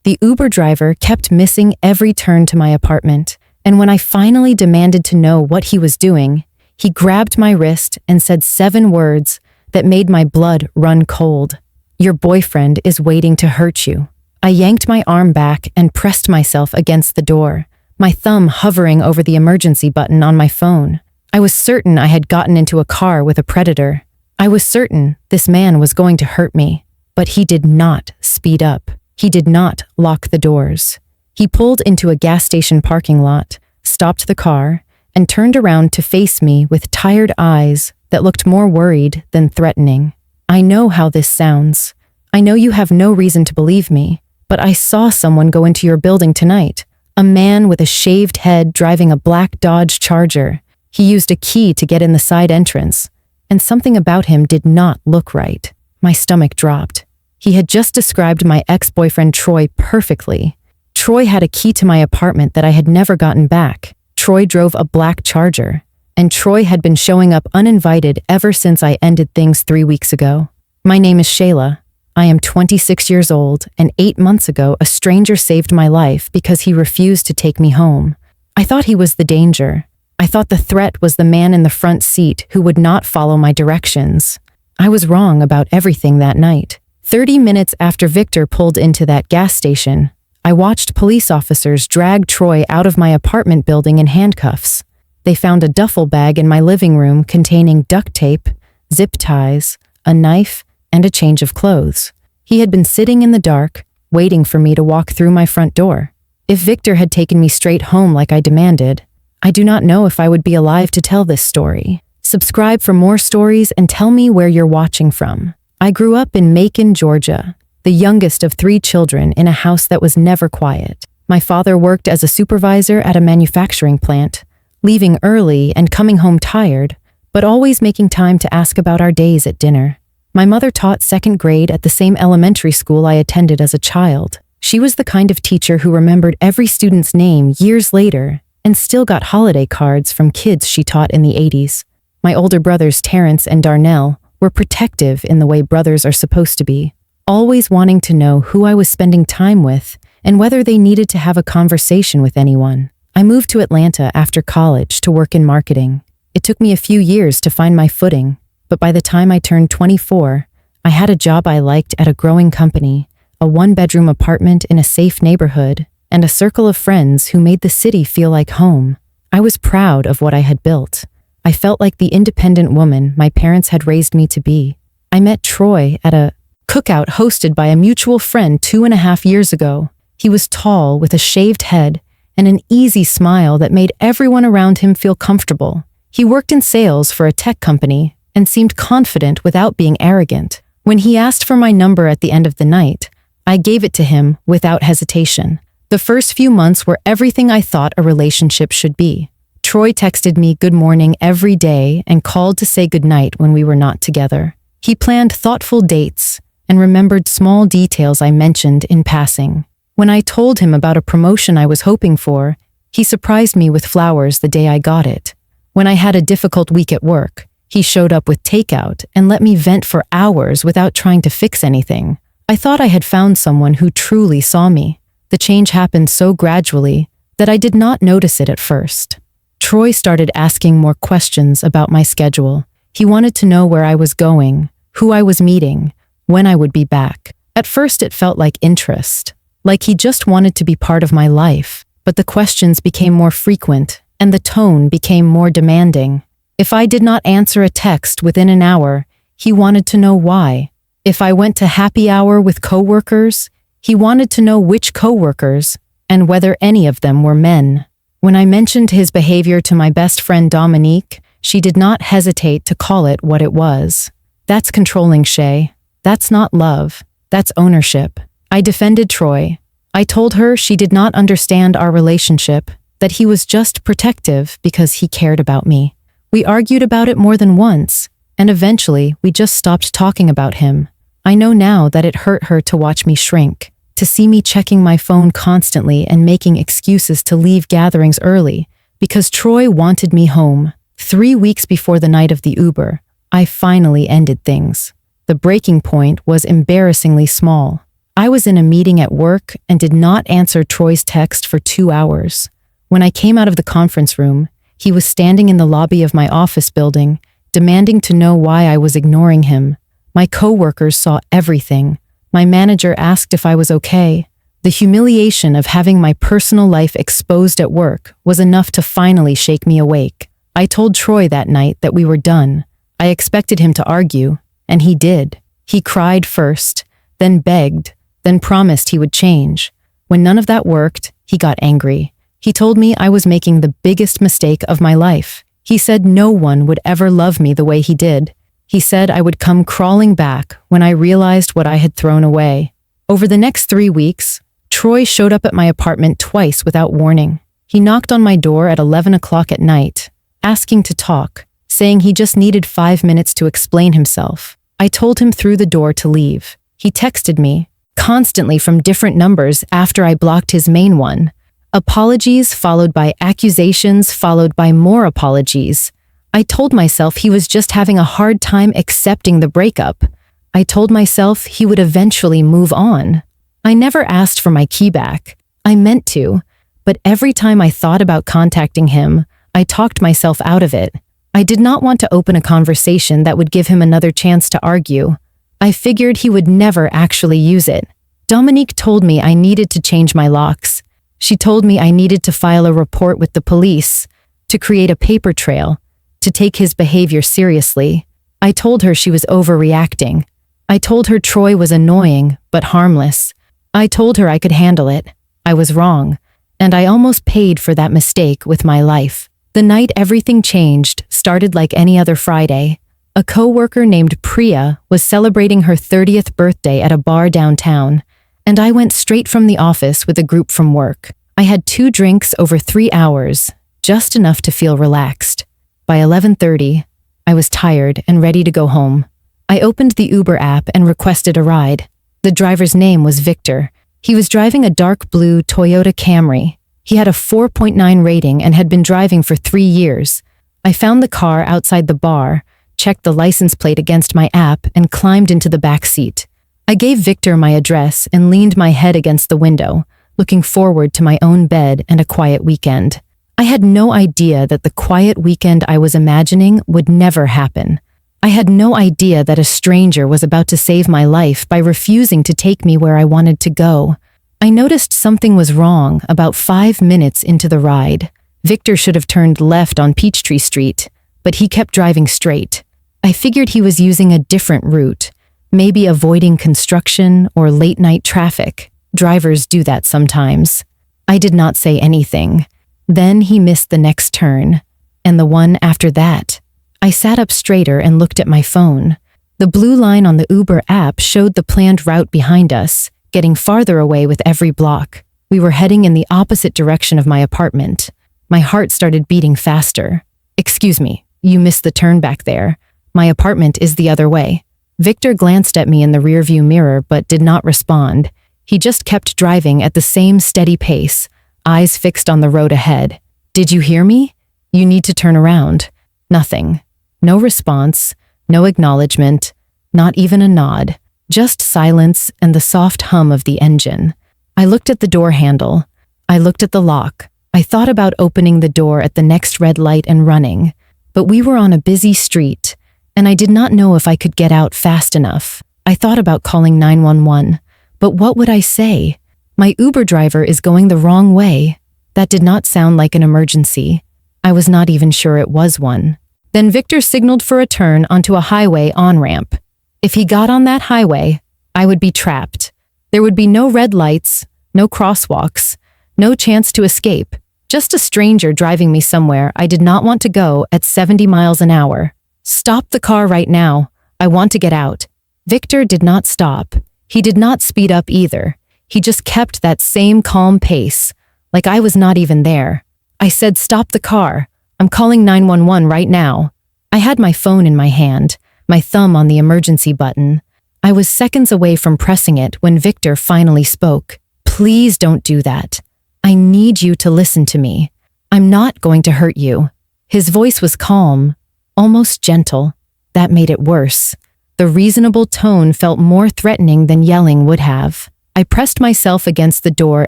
The Uber driver kept missing every turn to my apartment, and when I finally demanded to know what he was doing, he grabbed my wrist and said 7 words that made my blood run cold. "Your boyfriend is waiting to hurt you." I yanked my arm back and pressed myself against the door, my thumb hovering over the emergency button on my phone. I was certain I had gotten into a car with a predator. I was certain this man was going to hurt me, but he did not speed up. He did not lock the doors. He pulled into a gas station parking lot, stopped the car, and turned around to face me with tired eyes that looked more worried than threatening. I know how this sounds. I know you have no reason to believe me, but I saw someone go into your building tonight. A man with a shaved head driving a black Dodge Charger. He used a key to get in the side entrance, and something about him did not look right. My stomach dropped. He had just described my ex-boyfriend Troy perfectly. Troy had a key to my apartment that I had never gotten back. Troy drove a black Charger, and Troy had been showing up uninvited ever since I ended things 3 weeks ago. My name is Shayla. I am 26 years old, and 8 months ago, a stranger saved my life because he refused to take me home. I thought he was the danger. I thought the threat was the man in the front seat who would not follow my directions. I was wrong about everything that night. 30 minutes after Victor pulled into that gas station, I watched police officers drag Troy out of my apartment building in handcuffs. They found a duffel bag in my living room containing duct tape, zip ties, a knife, and a change of clothes. He had been sitting in the dark, waiting for me to walk through my front door. If Victor had taken me straight home like I demanded, I do not know if I would be alive to tell this story. Subscribe for more stories and tell me where you're watching from. I grew up in Macon, Georgia, the youngest of 3 children in a house that was never quiet. My father worked as a supervisor at a manufacturing plant, leaving early and coming home tired, but always making time to ask about our days at dinner. My mother taught 2nd grade at the same elementary school I attended as a child. She was the kind of teacher who remembered every student's name years later and still got holiday cards from kids she taught in the 80s. My older brothers Terrence and Darnell were protective in the way brothers are supposed to be, always wanting to know who I was spending time with and whether they needed to have a conversation with anyone. I moved to Atlanta after college to work in marketing. It took me a few years to find my footing, but by the time I turned 24, I had a job I liked at a growing company, a 1-bedroom apartment in a safe neighborhood, and a circle of friends who made the city feel like home. I was proud of what I had built. I felt like the independent woman my parents had raised me to be. I met Troy at a cookout hosted by a mutual friend 2.5 years ago. He was tall with a shaved head and an easy smile that made everyone around him feel comfortable. He worked in sales for a tech company and seemed confident without being arrogant. When he asked for my number at the end of the night, I gave it to him without hesitation. The first few months were everything I thought a relationship should be. Troy texted me good morning every day and called to say goodnight when we were not together. He planned thoughtful dates and remembered small details I mentioned in passing. When I told him about a promotion I was hoping for, he surprised me with flowers the day I got it. When I had a difficult week at work, he showed up with takeout and let me vent for hours without trying to fix anything. I thought I had found someone who truly saw me. The change happened so gradually that I did not notice it at first. Troy started asking more questions about my schedule. He wanted to know where I was going, who I was meeting, when I would be back. At first it felt like interest, like he just wanted to be part of my life, but the questions became more frequent and the tone became more demanding. If I did not answer a text within an hour, he wanted to know why. If I went to happy hour with coworkers, he wanted to know which coworkers and whether any of them were men. When I mentioned his behavior to my best friend Dominique, she did not hesitate to call it what it was. That's controlling, Shay. That's not love. That's ownership. I defended Troy. I told her she did not understand our relationship, that he was just protective because he cared about me. We argued about it more than once, and eventually we just stopped talking about him. I know now that it hurt her to watch me shrink, to see me checking my phone constantly and making excuses to leave gatherings early, because Troy wanted me home. 3 weeks before the night of the Uber, I finally ended things. The breaking point was embarrassingly small. I was in a meeting at work and did not answer Troy's text for 2 hours. When I came out of the conference room, he was standing in the lobby of my office building, demanding to know why I was ignoring him. My coworkers saw everything. My manager asked if I was okay. The humiliation of having my personal life exposed at work was enough to finally shake me awake. I told Troy that night that we were done. I expected him to argue, and he did. He cried first, then begged, then promised he would change. When none of that worked, he got angry. He told me I was making the biggest mistake of my life. He said no one would ever love me the way he did. He said I would come crawling back when I realized what I had thrown away. Over the next 3 weeks, Troy showed up at my apartment twice without warning. He knocked on my door at 11 o'clock at night, asking to talk, saying he just needed 5 minutes to explain himself. I told him through the door to leave. He texted me, constantly from different numbers after I blocked his main one. Apologies followed by accusations followed by more apologies. I told myself he was just having a hard time accepting the breakup. I told myself he would eventually move on. I never asked for my key back. I meant to, but every time I thought about contacting him, I talked myself out of it. I did not want to open a conversation that would give him another chance to argue. I figured he would never actually use it. Dominique told me I needed to change my locks. She told me I needed to file a report with the police, to create a paper trail, to take his behavior seriously. I told her she was overreacting. I told her Troy was annoying, but harmless. I told her I could handle it. I was wrong, and I almost paid for that mistake with my life. The night everything changed started like any other Friday. A coworker named Priya was celebrating her 30th birthday at a bar downtown, and I went straight from the office with a group from work. I had 2 drinks over 3 hours, just enough to feel relaxed. By 11:30, I was tired and ready to go home. I opened the Uber app and requested a ride. The driver's name was Victor. He was driving a dark blue Toyota Camry. He had a 4.9 rating and had been driving for 3 years. I found the car outside the bar, checked the license plate against my app, and climbed into the back seat. I gave Victor my address and leaned my head against the window, looking forward to my own bed and a quiet weekend. I had no idea that the quiet weekend I was imagining would never happen. I had no idea that a stranger was about to save my life by refusing to take me where I wanted to go. I noticed something was wrong about 5 minutes into the ride. Victor should have turned left on Peachtree Street, but he kept driving straight. I figured he was using a different route, maybe avoiding construction or late-night traffic. Drivers do that sometimes. I did not say anything. Then he missed the next turn, and the one after that. I sat up straighter and looked at my phone. The blue line on the Uber app showed the planned route behind us, getting farther away with every block. We were heading in the opposite direction of my apartment. My heart started beating faster. "Excuse me, you missed the turn back there. My apartment is the other way." Victor glanced at me in the rearview mirror but did not respond. He just kept driving at the same steady pace, eyes fixed on the road ahead. "Did you hear me? You need to turn around." Nothing. No response, no acknowledgement, not even a nod. Just silence and the soft hum of the engine. I looked at the door handle. I looked at the lock. I thought about opening the door at the next red light and running, but we were on a busy street, and I did not know if I could get out fast enough. I thought about calling 911, but what would I say? My Uber driver is going the wrong way. That did not sound like an emergency. I was not even sure it was one. Then Victor signaled for a turn onto a highway on-ramp. If he got on that highway, I would be trapped. There would be no red lights, no crosswalks, no chance to escape. Just a stranger driving me somewhere I did not want to go at 70 miles an hour. "Stop the car right now. I want to get out." Victor did not stop. He did not speed up either. He just kept that same calm pace, like I was not even there. I said, "Stop the car. I'm calling 911 right now." I had my phone in my hand, my thumb on the emergency button. I was seconds away from pressing it when Victor finally spoke. "Please don't do that. I need you to listen to me. I'm not going to hurt you." His voice was calm, almost gentle. That made it worse. The reasonable tone felt more threatening than yelling would have. I pressed myself against the door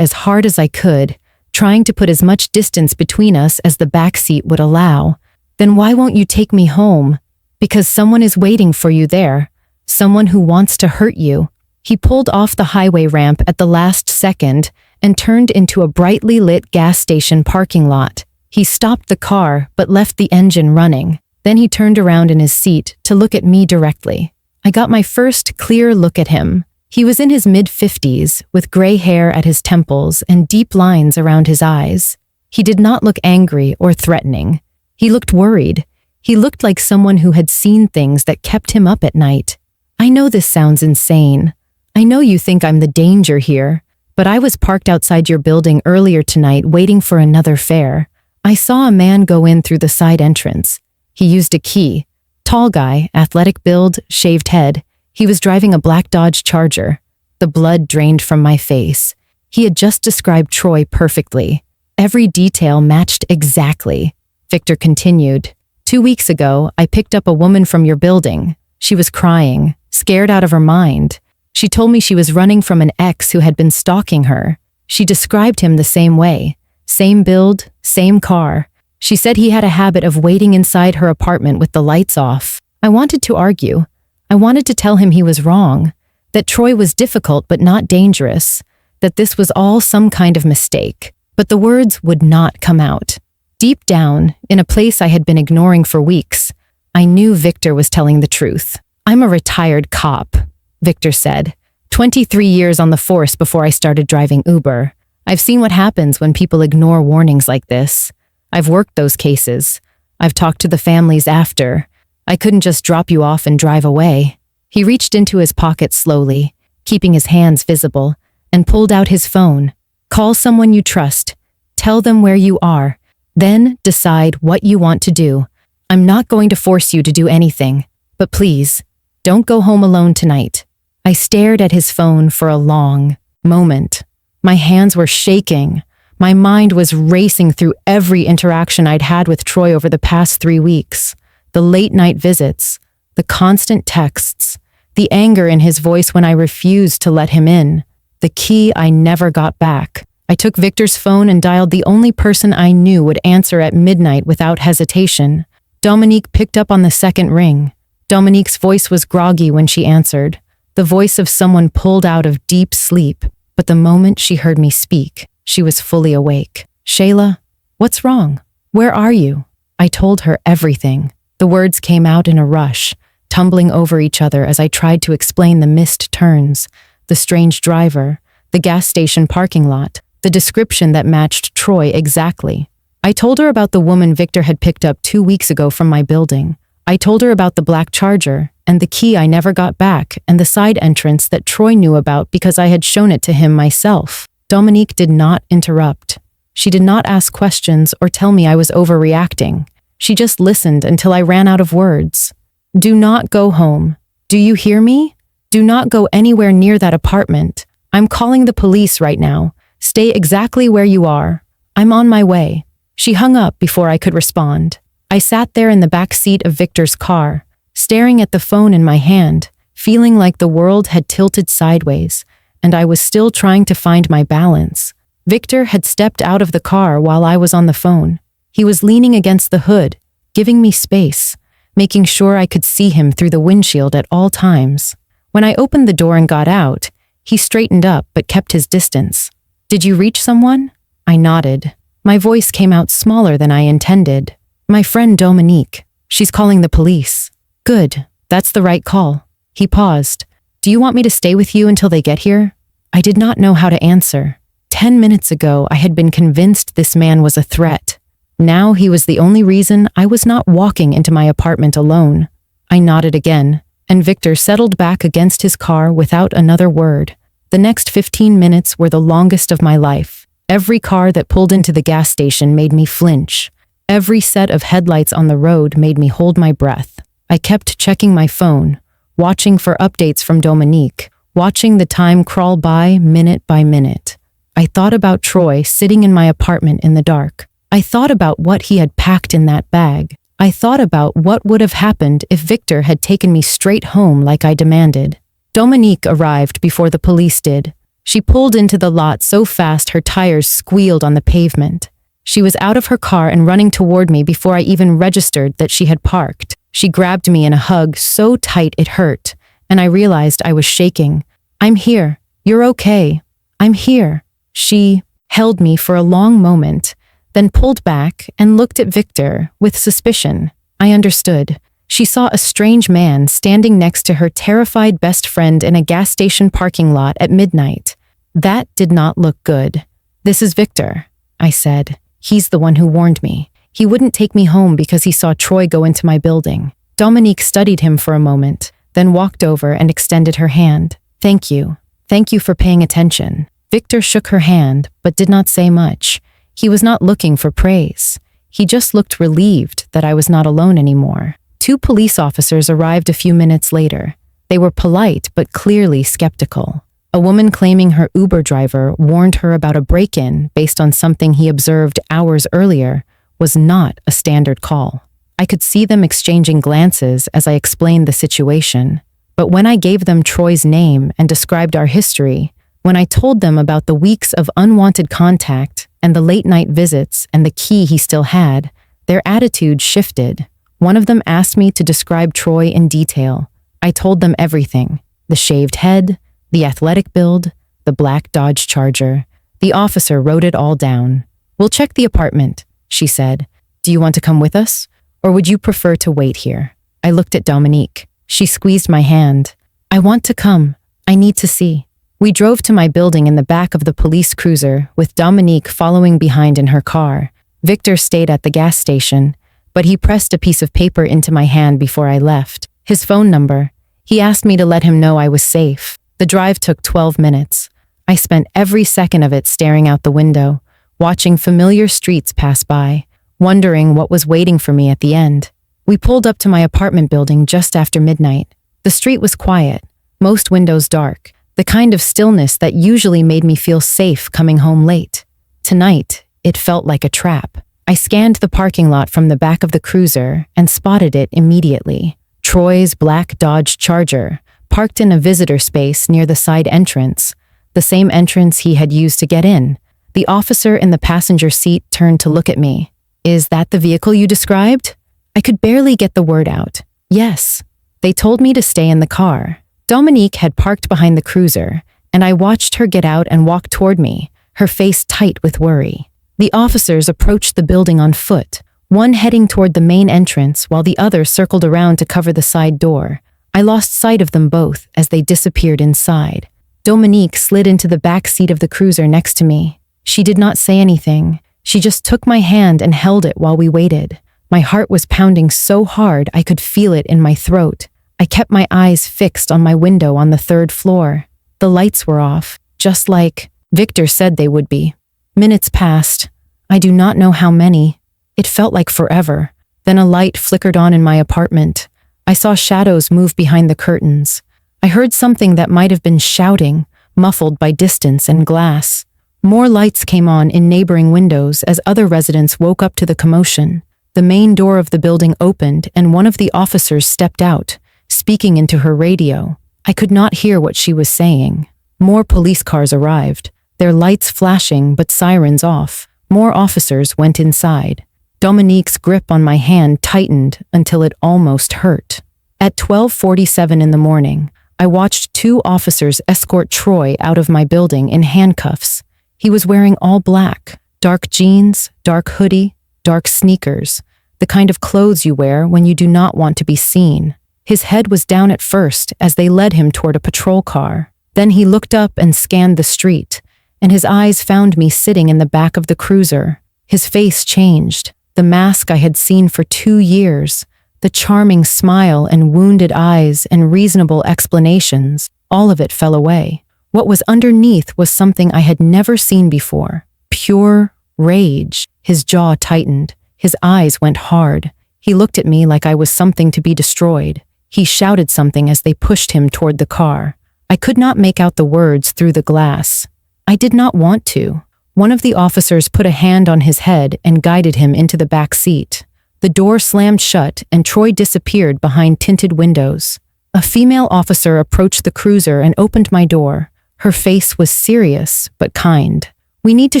as hard as I could, trying to put as much distance between us as the back seat would allow. Then why won't you take me home? Because someone is waiting for you there. Someone who wants to hurt you. He pulled off the highway ramp at the last second and turned into a brightly lit gas station parking lot. He stopped the car but left the engine running. Then he turned around in his seat to look at me directly. I got my first clear look at him. He was in his mid-50s, with gray hair at his temples and deep lines around his eyes. He did not look angry or threatening. He looked worried. He looked like someone who had seen things that kept him up at night. I know this sounds insane. I know you think I'm the danger here, but I was parked outside your building earlier tonight waiting for another fare. I saw a man go in through the side entrance. He used a key. Tall guy, athletic build, shaved head. He was driving a black Dodge Charger. The blood drained from my face. He had just described Troy perfectly. Every detail matched exactly. Victor continued. 2 weeks ago, I picked up a woman from your building. She was crying, scared out of her mind. She told me she was running from an ex who had been stalking her. She described him the same way. Same build, same car. She said he had a habit of waiting inside her apartment with the lights off. I wanted to argue. I wanted to tell him he was wrong, that Troy was difficult but not dangerous, that this was all some kind of mistake. But the words would not come out. Deep down, in a place I had been ignoring for weeks, I knew Victor was telling the truth. I'm a retired cop, Victor said. 23 years on the force before I started driving Uber. I've seen what happens when people ignore warnings like this. I've worked those cases. I've talked to the families after. I couldn't just drop you off and drive away. He reached into his pocket slowly, keeping his hands visible, and pulled out his phone. Call someone you trust. Tell them where you are. Then decide what you want to do. I'm not going to force you to do anything, but please, don't go home alone tonight. I stared at his phone for a long moment. My hands were shaking. My mind was racing through every interaction I'd had with Troy over the past 3 weeks. The late-night visits, the constant texts, the anger in his voice when I refused to let him in, the key I never got back. I took Victor's phone and dialed the only person I knew would answer at midnight without hesitation. Dominique picked up on the second ring. Dominique's voice was groggy when she answered, the voice of someone pulled out of deep sleep. But the moment she heard me speak, she was fully awake. Shayla, what's wrong? Where are you? I told her everything. The words came out in a rush, tumbling over each other as I tried to explain the missed turns, the strange driver, the gas station parking lot, the description that matched Troy exactly. I told her about the woman Victor had picked up 2 weeks ago from my building. I told her about the black Charger and the key I never got back and the side entrance that Troy knew about because I had shown it to him myself. Dominique did not interrupt. She did not ask questions or tell me I was overreacting. She just listened until I ran out of words. Do not go home. Do you hear me? Do not go anywhere near that apartment. I'm calling the police right now. Stay exactly where you are. I'm on my way. She hung up before I could respond. I sat there in the back seat of Victor's car, staring at the phone in my hand, feeling like the world had tilted sideways, and I was still trying to find my balance. Victor had stepped out of the car while I was on the phone. He was leaning against the hood, giving me space, making sure I could see him through the windshield at all times. When I opened the door and got out, he straightened up but kept his distance. Did you reach someone? I nodded. My voice came out smaller than I intended. My friend Dominique. She's calling the police. Good. That's the right call. He paused. Do you want me to stay with you until they get here? I did not know how to answer. 10 minutes ago, I had been convinced this man was a threat. Now he was the only reason I was not walking into my apartment alone. I nodded again, and Victor settled back against his car without another word. The next 15 minutes were the longest of my life. Every car that pulled into the gas station made me flinch. Every set of headlights on the road made me hold my breath. I kept checking my phone, watching for updates from Dominique, watching the time crawl by minute by minute. I thought about Troy sitting in my apartment in the dark. I thought about what he had packed in that bag. I thought about what would have happened if Victor had taken me straight home like I demanded. Dominique arrived before the police did. She pulled into the lot so fast her tires squealed on the pavement. She was out of her car and running toward me before I even registered that she had parked. She grabbed me in a hug so tight it hurt, and I realized I was shaking. "I'm here. You're okay. I'm here." She held me for a long moment, then pulled back and looked at Victor with suspicion. I understood. She saw a strange man standing next to her terrified best friend in a gas station parking lot at midnight. That did not look good. "This is Victor," I said. "He's the one who warned me. He wouldn't take me home because he saw Troy go into my building." Dominique studied him for a moment, then walked over and extended her hand. "Thank you. Thank you for paying attention." Victor shook her hand, but did not say much. He was not looking for praise. He just looked relieved that I was not alone anymore. 2 police officers arrived a few minutes later. They were polite but clearly skeptical. A woman claiming her Uber driver warned her about a break-in based on something he observed hours earlier was not a standard call. I could see them exchanging glances as I explained the situation, but when I gave them Troy's name and described our history, when I told them about the weeks of unwanted contact and the late-night visits and the key he still had, their attitude shifted. One of them asked me to describe Troy in detail. I told them everything: the shaved head, the athletic build, the black Dodge Charger. The officer wrote it all down. "We'll check the apartment," she said. "Do you want to come with us? Or would you prefer to wait here?" I looked at Dominique. She squeezed my hand. "I want to come. I need to see." We drove to my building in the back of the police cruiser, with Dominique following behind in her car. Victor stayed at the gas station, but he pressed a piece of paper into my hand before I left. His phone number. He asked me to let him know I was safe. The drive took 12 minutes. I spent every second of it staring out the window, watching familiar streets pass by, wondering what was waiting for me at the end. We pulled up to my apartment building just after midnight. The street was quiet, most windows dark, the kind of stillness that usually made me feel safe coming home late. Tonight, it felt like a trap. I scanned the parking lot from the back of the cruiser and spotted it immediately. Troy's black Dodge Charger, parked in a visitor space near the side entrance, the same entrance he had used to get in. The officer in the passenger seat turned to look at me. "Is that the vehicle you described?" I could barely get the word out. "Yes." They told me to stay in the car. Dominique had parked behind the cruiser, and I watched her get out and walk toward me, her face tight with worry. The officers approached the building on foot, one heading toward the main entrance while the other circled around to cover the side door. I lost sight of them both as they disappeared inside. Dominique slid into the back seat of the cruiser next to me. She did not say anything. She just took my hand and held it while we waited. My heart was pounding so hard I could feel it in my throat. I kept my eyes fixed on my window on the 3rd floor. The lights were off, just like Victor said they would be. Minutes passed. I do not know how many. It felt like forever. Then a light flickered on in my apartment. I saw shadows move behind the curtains. I heard something that might have been shouting, muffled by distance and glass. More lights came on in neighboring windows as other residents woke up to the commotion. The main door of the building opened and one of the officers stepped out, speaking into her radio. I could not hear what she was saying. More police cars arrived, their lights flashing but sirens off. More officers went inside. Dominique's grip on my hand tightened until it almost hurt. At 12:47 in the morning, I watched 2 officers escort Troy out of my building in handcuffs. He was wearing all black, dark jeans, dark hoodie, dark sneakers, the kind of clothes you wear when you do not want to be seen. His head was down at first as they led him toward a patrol car. Then he looked up and scanned the street, and his eyes found me sitting in the back of the cruiser. His face changed. The mask I had seen for 2 years, the charming smile and wounded eyes and reasonable explanations, all of it fell away. What was underneath was something I had never seen before. Pure rage. His jaw tightened. His eyes went hard. He looked at me like I was something to be destroyed. He shouted something as they pushed him toward the car. I could not make out the words through the glass. I did not want to. One of the officers put a hand on his head and guided him into the back seat. The door slammed shut and Troy disappeared behind tinted windows. A female officer approached the cruiser and opened my door, Her face was serious but kind. "We need to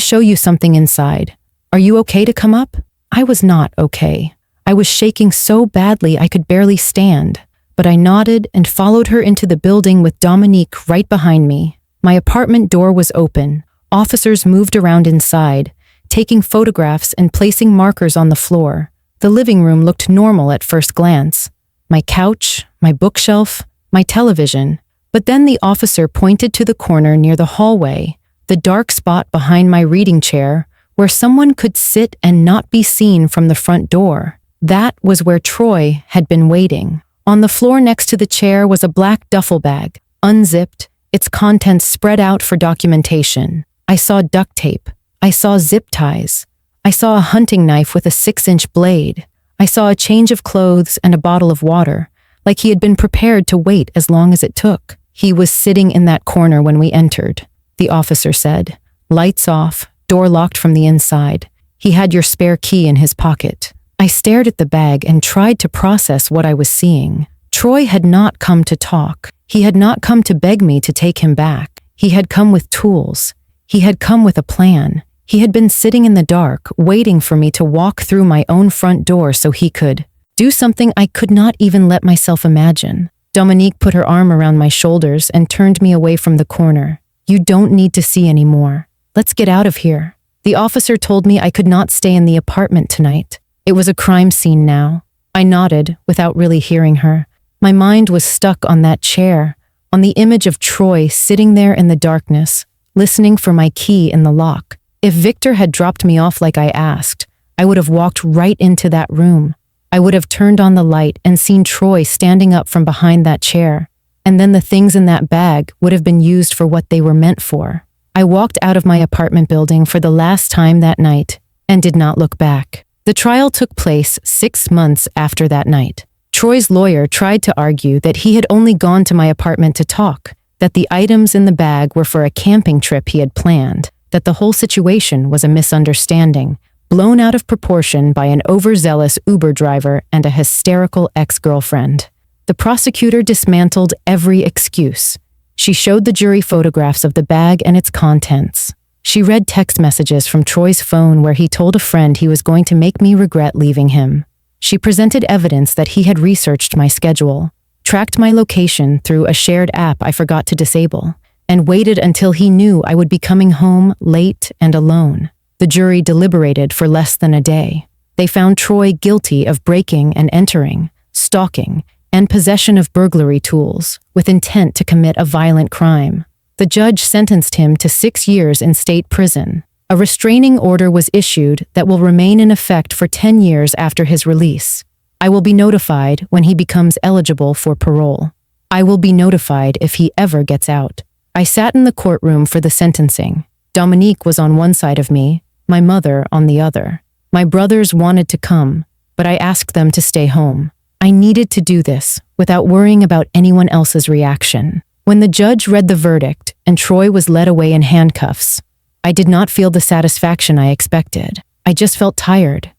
show you something inside. Are you okay to come up?" I was not okay. I was shaking so badly I could barely stand, but I nodded and followed her into the building with Dominique right behind me. My apartment door was open. Officers moved around inside, taking photographs and placing markers on the floor. The living room looked normal at first glance. My couch, my bookshelf, my television. But then the officer pointed to the corner near the hallway, the dark spot behind my reading chair, where someone could sit and not be seen from the front door. That was where Troy had been waiting. On the floor next to the chair was a black duffel bag, unzipped, its contents spread out for documentation. I saw duct tape. I saw zip ties. I saw a hunting knife with a 6-inch blade. I saw a change of clothes and a bottle of water, like he had been prepared to wait as long as it took. "He was sitting in that corner when we entered," the officer said. "Lights off, door locked from the inside. He had your spare key in his pocket." I stared at the bag and tried to process what I was seeing. Troy had not come to talk. He had not come to beg me to take him back. He had come with tools. He had come with a plan. He had been sitting in the dark, waiting for me to walk through my own front door so he could do something I could not even let myself imagine. Dominique put her arm around my shoulders and turned me away from the corner. "You don't need to see anymore. Let's get out of here." The officer told me I could not stay in the apartment tonight. It was a crime scene now. I nodded without really hearing her. My mind was stuck on that chair, on the image of Troy sitting there in the darkness, listening for my key in the lock. If Victor had dropped me off like I asked, I would have walked right into that room. I would have turned on the light and seen Troy standing up from behind that chair, and then the things in that bag would have been used for what they were meant for. I walked out of my apartment building for the last time that night and did not look back. The trial took place 6 months after that night. Troy's lawyer tried to argue that he had only gone to my apartment to talk, that the items in the bag were for a camping trip he had planned, that the whole situation was a misunderstanding, blown out of proportion by an overzealous Uber driver and a hysterical ex-girlfriend. The prosecutor dismantled every excuse. She showed the jury photographs of the bag and its contents. She read text messages from Troy's phone where he told a friend he was going to make me regret leaving him. She presented evidence that he had researched my schedule, tracked my location through a shared app I forgot to disable, and waited until he knew I would be coming home late and alone. The jury deliberated for less than a day. They found Troy guilty of breaking and entering, stalking, and possession of burglary tools with intent to commit a violent crime. The judge sentenced him to 6 years in state prison. A restraining order was issued that will remain in effect for 10 years after his release. I will be notified when he becomes eligible for parole. I will be notified if he ever gets out. I sat in the courtroom for the sentencing. Dominique was on one side of me, my mother on the other. My brothers wanted to come, but I asked them to stay home. I needed to do this without worrying about anyone else's reaction. When the judge read the verdict and Troy was led away in handcuffs, I did not feel the satisfaction I expected. I just felt tired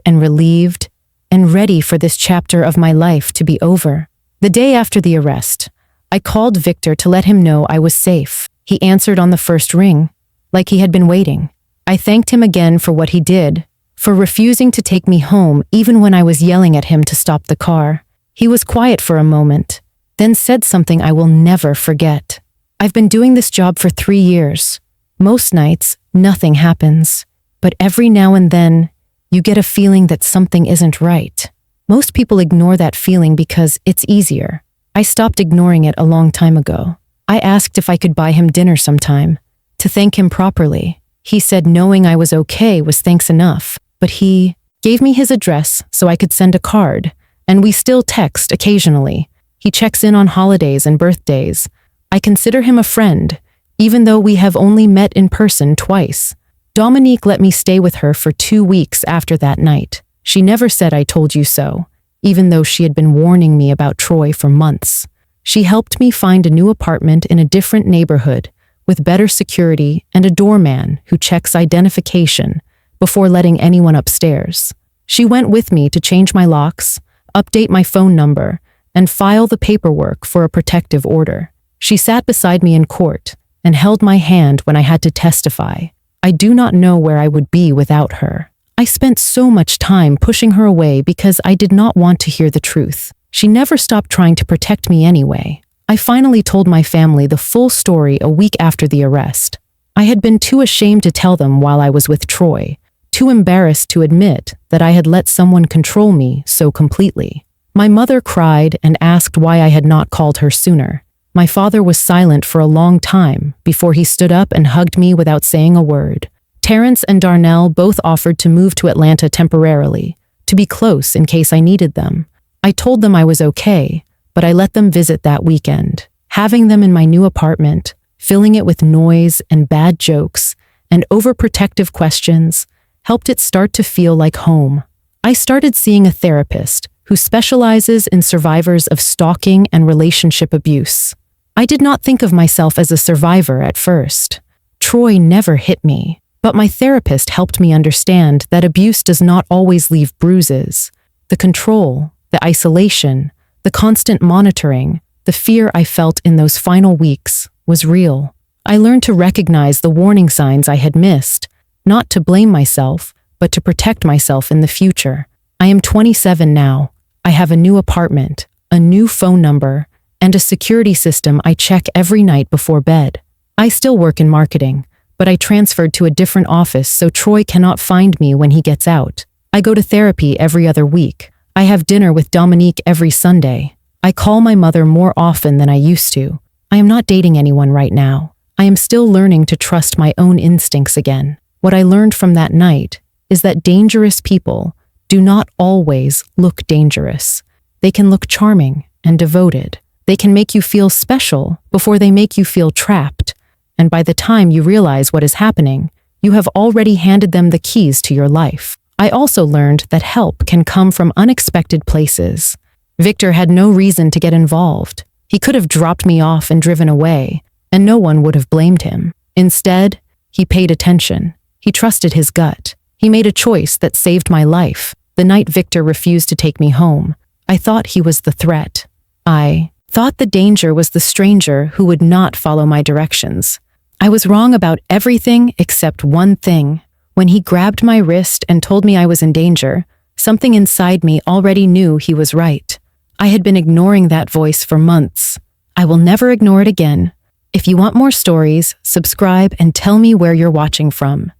and relieved, and ready for this chapter of my life to be over. The day after the arrest, I called Victor to let him know I was safe. He answered on the first ring, like he had been waiting. I thanked him again for what he did, for refusing to take me home even when I was yelling at him to stop the car. He was quiet for a moment, then said something I will never forget. "I've been doing this job for 3 years. Most nights, nothing happens, but every now and then, you get a feeling that something isn't right. Most people ignore that feeling because it's easier. I stopped ignoring it a long time ago. I asked if I could buy him dinner sometime, to thank him properly. He said knowing I was okay was thanks enough, but he gave me his address so I could send a card, and we still text occasionally. He checks in on holidays and birthdays. I consider him a friend, even though we have only met in person twice. Dominique let me stay with her for 2 weeks after that night. She never said I told you so, even though she had been warning me about Troy for months. She helped me find a new apartment in a different neighborhood, with better security and a doorman who checks identification before letting anyone upstairs. She went with me to change my locks, update my phone number, and file the paperwork for a protective order. She sat beside me in court and held my hand when I had to testify. I do not know where I would be without her. I spent so much time pushing her away because I did not want to hear the truth. She never stopped trying to protect me anyway. I finally told my family the full story a week after the arrest. I had been too ashamed to tell them while I was with Troy, too embarrassed to admit that I had let someone control me so completely. My mother cried and asked why I had not called her sooner. My father was silent for a long time before he stood up and hugged me without saying a word. Terrence and Darnell both offered to move to Atlanta temporarily, to be close in case I needed them. I told them I was okay, but I let them visit that weekend. Having them in my new apartment, filling it with noise and bad jokes and overprotective questions, helped it start to feel like home. I started seeing a therapist who specializes in survivors of stalking and relationship abuse. I did not think of myself as a survivor at first. Troy never hit me, but my therapist helped me understand that abuse does not always leave bruises. The control, the isolation, the constant monitoring, the fear I felt in those final weeks was real. I learned to recognize the warning signs I had missed, not to blame myself, but to protect myself in the future. I am 27 now. I have a new apartment, a new phone number, and a security system I check every night before bed. I still work in marketing, but I transferred to a different office so Troy cannot find me when he gets out. I go to therapy every other week. I have dinner with Dominique every Sunday. I call my mother more often than I used to. I am not dating anyone right now. I am still learning to trust my own instincts again. What I learned from that night is that dangerous people do not always look dangerous. They can look charming and devoted. They can make you feel special before they make you feel trapped. And by the time you realize what is happening, you have already handed them the keys to your life. I also learned that help can come from unexpected places. Victor had no reason to get involved. He could have dropped me off and driven away, and no one would have blamed him. Instead, he paid attention. He trusted his gut. He made a choice that saved my life. The night Victor refused to take me home, I thought he was the threat. I thought the danger was the stranger who would not follow my directions. I was wrong about everything except one thing. When he grabbed my wrist and told me I was in danger, something inside me already knew he was right. I had been ignoring that voice for months. I will never ignore it again. If you want more stories, subscribe and tell me where you're watching from.